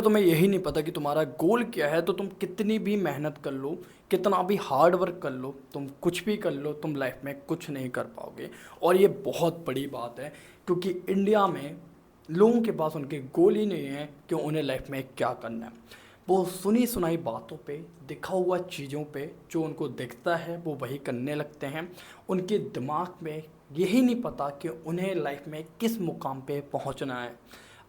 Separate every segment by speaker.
Speaker 1: तुम्हें यही नहीं पता कि तुम्हारा गोल क्या है, तो तुम कितनी भी मेहनत कर लो, कितना भी हार्ड वर्क कर लो, तुम कुछ भी कर लो, तुम लाइफ में कुछ नहीं कर पाओगे। और ये बहुत बड़ी बात है, क्योंकि इंडिया में लोगों के पास उनके गोल ही नहीं है कि उन्हें लाइफ में क्या करना है। वो सुनी सुनाई बातों पे, दिखा हुआ चीज़ों पे जो उनको दिखता है वो वही करने लगते हैं। उनके दिमाग में यही नहीं पता कि उन्हें लाइफ में किस मुकाम पे पहुंचना है।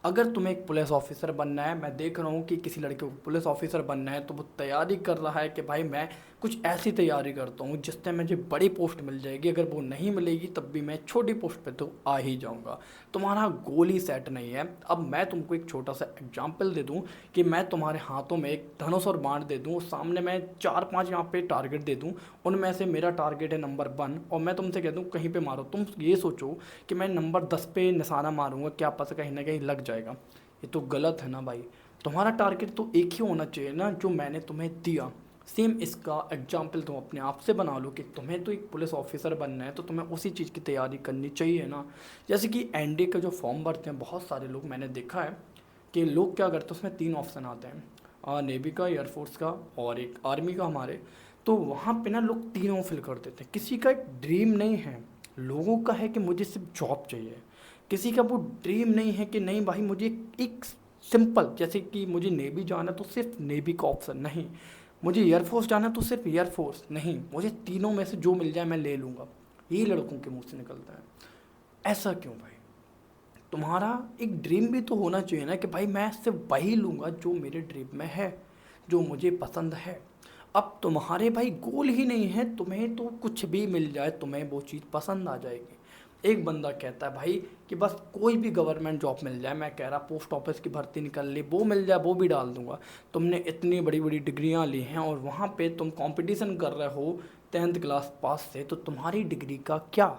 Speaker 1: अगर तुम्हें एक पुलिस ऑफिसर बनना है, मैं देख रहा हूँ कि किसी लड़के को पुलिस ऑफिसर बनना है, तो वो तैयारी कर रहा है कि भाई मैं कुछ ऐसी तैयारी करता हूँ जिससे मुझे बड़ी पोस्ट मिल जाएगी, अगर वो नहीं मिलेगी तब भी मैं छोटी पोस्ट पे तो आ ही जाऊँगा। तुम्हारा गोल ही सेट नहीं है। अब मैं तुमको एक छोटा सा एग्जाम्पल दे दूँ कि मैं तुम्हारे हाथों में एक धनुष और बाण दे दूँ, सामने मैं 4-5 यहाँ पे टारगेट दे दूँ, उनमें से मेरा टारगेट है नंबर 1, और मैं तुमसे कह दूँ कहीं पे मारो। तुम ये सोचो कि मैं नंबर 10 पे निशाना मारूंगा, क्या पता कहीं ना कहीं लग जाएगा। ये तो गलत है ना भाई। तुम्हारा टारगेट तो एक ही होना चाहिए ना जो मैंने तुम्हें दिया। सेम इसका एग्जाम्पल तुम अपने आप से बना लो कि तुम्हें तो एक पुलिस ऑफिसर बनना है, तो तुम्हें उसी चीज़ की तैयारी करनी चाहिए ना। जैसे कि एनडीए का जो फॉर्म भरते हैं बहुत सारे लोग, मैंने देखा है कि लोग क्या करते हैं, उसमें 3 ऑप्शन आते हैं, नेवी का, एयरफोर्स का और एक आर्मी का हमारे। तो वहाँ पे ना लोग तीनों फिल कर देते हैं। किसी का एक ड्रीम नहीं है, लोगों का है कि मुझे सिर्फ जॉब चाहिए। किसी का वो ड्रीम नहीं है कि नहीं भाई मुझे एक सिंपल, जैसे कि मुझे नेवी जाना तो सिर्फ नेवी का ऑप्शन नहीं, मुझे एयरफोर्स जाना तो सिर्फ एयरफोर्स नहीं, मुझे तीनों में से जो मिल जाए मैं ले लूँगा। ये लड़कों के मुंह से निकलता है। ऐसा क्यों भाई? तुम्हारा एक ड्रीम भी तो होना चाहिए ना कि भाई मैं सिर्फ वही लूँगा जो मेरे ड्रीम में है, जो मुझे पसंद है। अब तुम्हारे भाई गोल ही नहीं है, तुम्हें तो कुछ भी मिल जाए तुम्हें वो चीज़ पसंद आ जाएगी। एक बंदा कहता है भाई कि बस कोई भी गवर्नमेंट जॉब मिल जाए, मैं कह रहा पोस्ट ऑफिस की भर्ती निकल ली, वो मिल जाए वो भी डाल दूंगा। तुमने इतनी बड़ी बड़ी डिग्रियां ली हैं और वहाँ पे तुम कंपटीशन कर रहे हो 10th क्लास पास से, तो तुम्हारी डिग्री का क्या?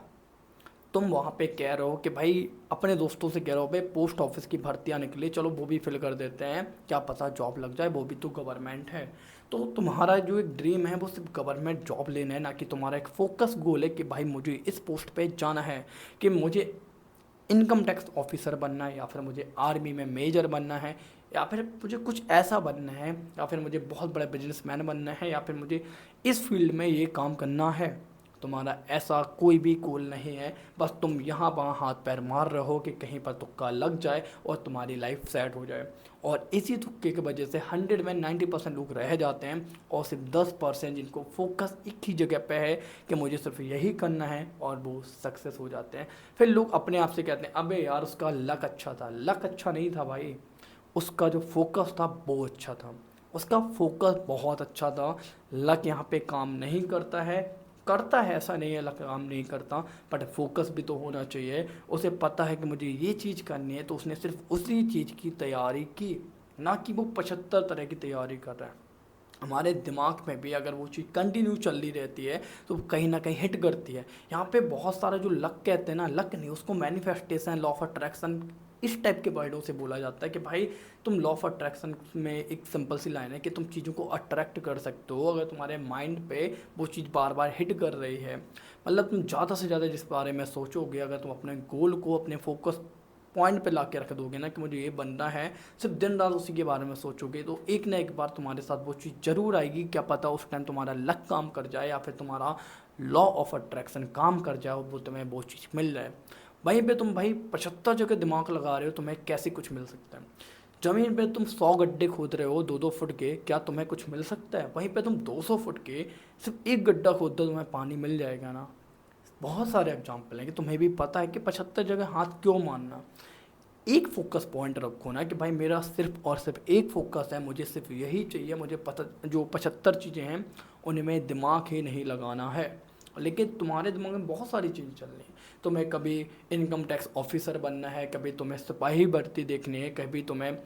Speaker 1: तुम वहाँ पे कह रहे हो कि भाई अपने दोस्तों से कह रहे हो भाई पोस्ट ऑफिस की भर्तियाँ निकली, चलो वो भी फिल कर देते हैं, क्या पता जॉब लग जाए, वो भी तो गवर्नमेंट है। तो तुम्हारा जो एक ड्रीम है वो सिर्फ गवर्नमेंट जॉब लेना है, ना कि तुम्हारा एक फोकस गोल है कि भाई मुझे इस पोस्ट पे जाना है, कि मुझे इनकम टैक्स ऑफिसर बनना है, या फिर मुझे आर्मी में मेजर बनना है, या फिर मुझे कुछ ऐसा बनना है, या फिर मुझे बहुत बड़ा बिजनेसमैन बनना है, या फिर मुझे इस फील्ड में ये काम करना है। तुम्हारा ऐसा कोई भी गोल नहीं है, बस तुम यहाँ वहाँ हाथ पैर मार रहे हो कि कहीं पर तुक्का लग जाए और तुम्हारी लाइफ सेट हो जाए। और इसी तुक्के की वजह से 100 में 90% लोग रह जाते हैं, और सिर्फ 10% जिनको फोकस एक ही जगह पे है कि मुझे सिर्फ यही करना है, और वो सक्सेस हो जाते हैं। फिर लोग अपने आप से कहते हैं अबे यार उसका लक अच्छा था। लक अच्छा नहीं था भाई, उसका जो फोकस था वो अच्छा था। उसका फोकस बहुत अच्छा था। लक यहाँ पे काम नहीं करता है, करता है ऐसा नहीं है लक काम नहीं करता, बट फोकस भी तो होना चाहिए। उसे पता है कि मुझे ये चीज़ करनी है, तो उसने सिर्फ उसी चीज़ की तैयारी की, ना कि वो 75 तरह की तैयारी कर रहा है। हमारे दिमाग में भी अगर वो चीज़ कंटिन्यू चल रही रहती है तो कहीं ना कहीं हिट करती है। यहाँ पे बहुत सारा जो लक कहते हैं ना, लक नहीं, उसको मैनिफेस्टेशन, लॉ ऑफ अट्रैक्शन, इस टाइप के वर्डों से बोला जाता है कि भाई तुम लॉ ऑफ अट्रैक्शन में एक सिंपल सी लाइन है कि तुम चीज़ों को अट्रैक्ट कर सकते हो अगर तुम्हारे माइंड पे वो चीज़ बार बार हिट कर रही है। मतलब तुम ज़्यादा से ज़्यादा जिस बारे में सोचोगे, अगर तुम अपने गोल को अपने फोकस पॉइंट पे ला के रख दोगे ना कि मुझे ये बनना है, सिर्फ दिन रात उसी के बारे में सोचोगे, तो एक ना एक बार तुम्हारे साथ वो चीज़ ज़रूर आएगी। क्या पता उस टाइम तुम्हारा लक काम कर जाए, या फिर तुम्हारा लॉ ऑफ अट्रैक्शन काम कर जाए और वो तुम्हें वो चीज़ मिल जाए। वहीं पे तुम भाई 75 जगह दिमाग लगा रहे हो, तुम्हें कैसे कुछ मिल सकता है? ज़मीन पे तुम 100 गड्ढे खोद रहे हो 2-2 फुट के, क्या तुम्हें कुछ मिल सकता है? वहीं पे तुम 200 फुट के सिर्फ एक गड्ढा खोद दो, तुम्हें पानी मिल जाएगा ना। बहुत सारे एग्जाम्पल हैं कि तुम्हें भी पता है कि 75 जगह हाथ क्यों मारना। एक फोकस पॉइंट रखो ना कि भाई मेरा सिर्फ और सिर्फ एक फोकस है, मुझे सिर्फ यही चाहिए, मुझे पता जो 75 चीज़ें हैं उनमें दिमाग ही नहीं लगाना है। लेकिन तुम्हारे दिमाग में बहुत सारी चीज़ें चल रही हैं। तुम्हें कभी इनकम टैक्स ऑफिसर बनना है, कभी तुम्हें सिपाही भर्ती देखनी है, कभी तुम्हें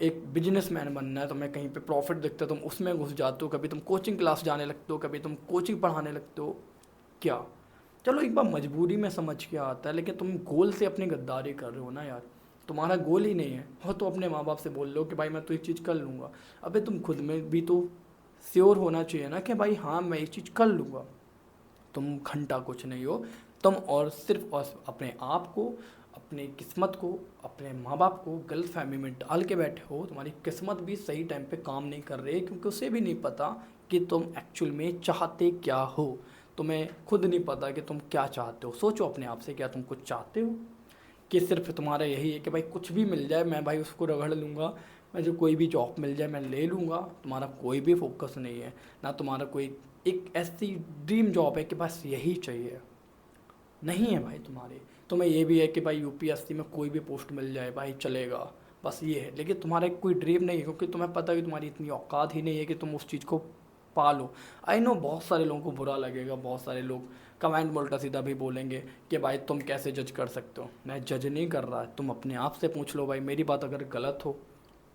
Speaker 1: एक बिजनेसमैन बनना है, तुम्हें कहीं पे प्रॉफिट दिखता है तुम उसमें घुस जाते हो, कभी तुम कोचिंग क्लास जाने लगते हो, कभी तुम कोचिंग पढ़ाने लगते हो। क्या? चलो एक बार मजबूरी में समझ के आता है, लेकिन तुम गोल से अपनी गद्दारी कर रहे हो ना यार। तुम्हारा गोल ही नहीं है, हो तो अपने माँ बाप से बोल लो कि भाई मैं तो ये चीज़ कर लूँगा। अबे तुम खुद में भी तो श्योर होना चाहिए ना कि भाई हाँ मैं ये चीज़ कर लूँगा। तुम घंटा कुछ नहीं हो। तुम और सिर्फ और सिर्फ अपने आप को, अपनी किस्मत को, अपने माँ बाप को गलत फहमी में डाल के बैठे हो, तुम्हारी किस्मत भी सही टाइम पे काम नहीं कर रही है, क्योंकि उसे भी नहीं पता कि तुम एक्चुअल में चाहते क्या हो। तुम्हें खुद नहीं पता कि तुम क्या चाहते हो। सोचो अपने आप से, क्या तुम कुछ चाहते हो, कि सिर्फ तुम्हारा यही है कि भाई कुछ भी मिल जाए मैं भाई उसको रगड़ लूँगा, मैं जो कोई भी जॉब मिल जाए मैं ले लूँगा। तुम्हारा कोई भी फोकस नहीं है, ना तुम्हारा कोई एक ऐसी ड्रीम जॉब है कि बस यही चाहिए, नहीं है भाई तुम्हारी। तुम्हें ये भी है कि भाई यूपीएससी में कोई भी पोस्ट मिल जाए भाई चलेगा, बस ये है। लेकिन तुम्हारा कोई ड्रीम नहीं है, क्योंकि तुम्हें पता है कि तुम्हारी इतनी औकात ही नहीं है कि तुम उस चीज़ को पालो। आई नो बहुत सारे लोगों को बुरा लगेगा, बहुत सारे लोग कमेंट में उल्टा सीधा भी बोलेंगे कि भाई तुम कैसे जज कर सकते हो। मैं जज नहीं कर रहा, तुम अपने आप से पूछ लो भाई, मेरी बात अगर गलत हो,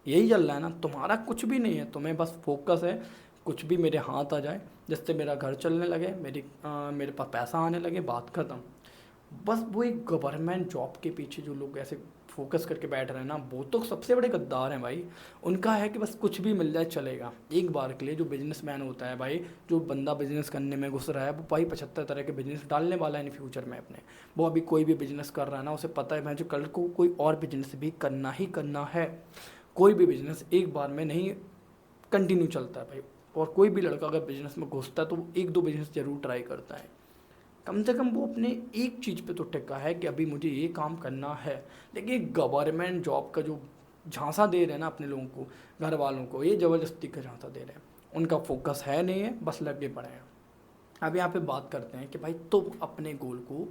Speaker 1: यही चल रहा है ना, तुम्हारा कुछ भी नहीं है, तुम्हें बस फोकस है कुछ भी मेरे हाथ आ जाए, जिससे मेरा घर चलने लगे, मेरे पास पैसा आने लगे, बात खत्म। बस वो एक गवर्नमेंट जॉब के पीछे जो लोग ऐसे फोकस करके बैठ रहे हैं ना, वो तो सबसे बड़े गद्दार हैं भाई। उनका है कि बस कुछ भी मिल जाए चलेगा एक बार के लिए। जो बिजनेसमैन होता है भाई, जो बंदा बिजनेस करने में घुस रहा है, वो भाई 75 तरह के बिजनेस डालने वाला है इन फ्यूचर में अपने। वो अभी कोई भी बिजनेस कर रहा है ना, उसे पता है मैं जो कल को कोई और बिजनेस भी करना ही करना है। कोई भी बिजनेस एक बार में नहीं कंटिन्यू चलता है भाई। और कोई भी लड़का अगर बिजनेस में घुसता है तो वो एक दो बिजनेस जरूर ट्राई करता है, कम से कम वो अपने एक चीज़ पे तो टिका है कि अभी मुझे ये काम करना है। लेकिन गवर्नमेंट जॉब का जो झांसा दे रहे हैं ना अपने लोगों को, घर वालों को, ये ज़बरदस्ती का झांसा दे रहे हैं। उनका फोकस है नहीं है, बस लगे पड़े हैं। अब यहाँ पे बात करते हैं कि भाई तुम अपने गोल को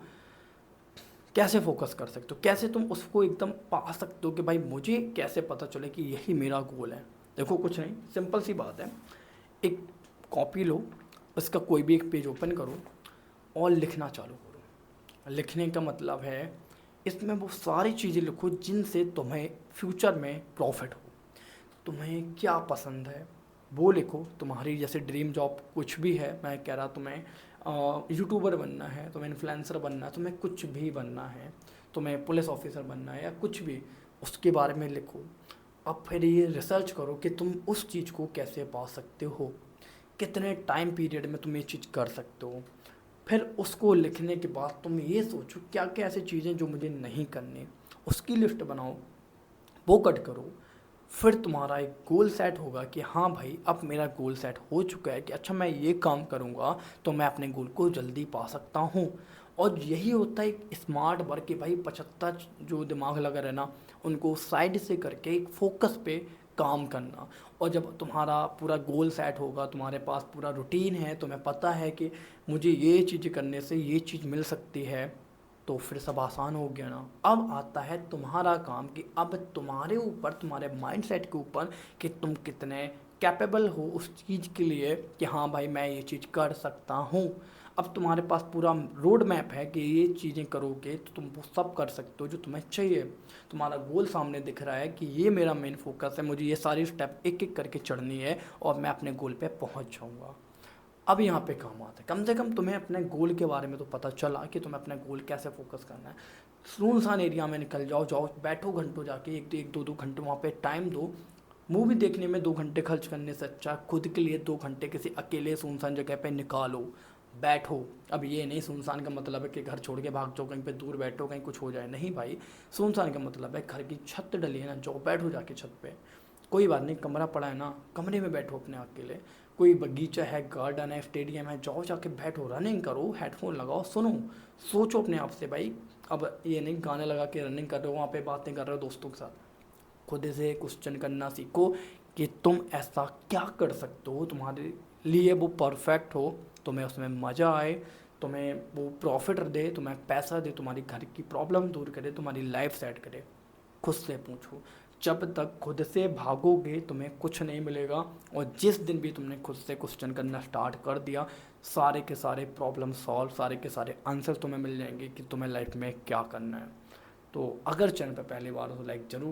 Speaker 1: कैसे फोकस कर सकते हो, कैसे तुम उसको एकदम पा सकते हो, कि भाई मुझे कैसे पता चले कि यही मेरा गोल है। देखो कुछ नहीं, सिंपल सी बात है, एक कॉपी लो, उसका कोई भी एक पेज ओपन करो और लिखना चालू करो। लिखने का मतलब है इसमें वो सारी चीज़ें लिखो जिनसे तुम्हें फ्यूचर में प्रॉफिट हो। तुम्हें क्या पसंद है वो लिखो। तुम्हारी जैसे ड्रीम जॉब कुछ भी है, मैं कह रहा तुम्हें यूट्यूबर बनना है, तुम्हें इन्फ्लुएंसर बनना है, तुम्हें कुछ भी बनना है, तुम्हें पुलिस ऑफिसर बनना है या कुछ भी, उसके बारे में लिखो। अब फिर ये रिसर्च करो कि तुम उस चीज़ को कैसे पा सकते हो, कितने टाइम पीरियड में तुम ये चीज़ कर सकते हो। फिर उसको लिखने के बाद तुम ये सोचो क्या क्या ऐसी चीज़ें जो मुझे नहीं करनी, उसकी लिस्ट बनाओ, वो कट करो। फिर तुम्हारा एक गोल सेट होगा कि हाँ भाई अब मेरा गोल सेट हो चुका है कि अच्छा मैं ये काम करूँगा तो मैं अपने गोल को जल्दी पा सकता हूँ। और यही होता है एक स्मार्ट वर्क कि भाई 75 जो दिमाग लगा रहना, उनको साइड से करके एक फोकस पे काम करना। और जब तुम्हारा पूरा गोल सेट होगा, तुम्हारे पास पूरा रूटीन है, तुम्हें पता है कि मुझे ये चीज़ करने से ये चीज़ मिल सकती है, तो फिर सब आसान हो गया ना। अब आता है तुम्हारा काम कि अब तुम्हारे ऊपर, तुम्हारे माइंडसेट के ऊपर कि तुम कितने कैपेबल हो उस चीज़ के लिए कि हाँ भाई मैं ये चीज़ कर सकता हूँ। अब तुम्हारे पास पूरा रोड मैप है कि ये चीज़ें करोगे तो तुम वो सब कर सकते हो जो तुम्हें चाहिए। तुम्हारा गोल सामने दिख रहा है कि ये मेरा मेन फोकस है, मुझे ये सारी स्टेप एक एक करके चढ़नी है और मैं अपने गोल पे पहुँच जाऊँगा। अब यहाँ पे काम आता है, कम से कम तुम्हें अपने गोल के बारे में तो पता चला कि तुम्हें अपना गोल कैसे फोकस करना है। सुनसान एरिया में निकल जाओ, बैठो घंटों जाके, एक दो घंटे वहाँ पे टाइम दो। मूवी देखने में 2 घंटे खर्च करने से अच्छा खुद के लिए 2 घंटे किसी अकेले सुनसान जगह पे निकालो, बैठो। अब ये नहीं सुनसान का मतलब है कि घर छोड़ के भाग जाओ, कहीं पे दूर बैठो कहीं कुछ हो जाए, नहीं भाई। सुनसान का मतलब है घर की छत डली है ना, जाओ बैठो जाके छत पे, कोई बात नहीं, कमरा पड़ा है ना, कमरे में बैठो अपने अकेले। कोई बगीचा है, गार्डन है, स्टेडियम है, जाओ जाके बैठो, रनिंग करो, हेडफोन लगाओ, सुनो, सोचो अपने आप से भाई। अब ये नहीं गाने लगा के रनिंग कर रहे हो, वहाँ पे बातें कर रहे हो दोस्तों के साथ। खुद से क्वेश्चन करना सीखो कि तुम ऐसा क्या कर सकते हो तुम्हारे लिए वो परफेक्ट हो, तुम्हें उसमें मज़ा आए, तुम्हें वो प्रॉफिट दे, तुम्हें पैसा दे, तुम्हारी घर की प्रॉब्लम दूर करे, तुम्हारी लाइफ सेट करे। खुद से पूछो। जब तक खुद से भागोगे तुम्हें कुछ नहीं मिलेगा। और जिस दिन भी तुमने खुद से क्वेश्चन करना स्टार्ट कर दिया, सारे के सारे प्रॉब्लम सॉल्व, सारे के सारे आंसर तुम्हें मिल जाएंगे कि तुम्हें लाइफ में क्या करना है। तो अगर चैनल पर पहली बार हो तो लाइक ज़रूर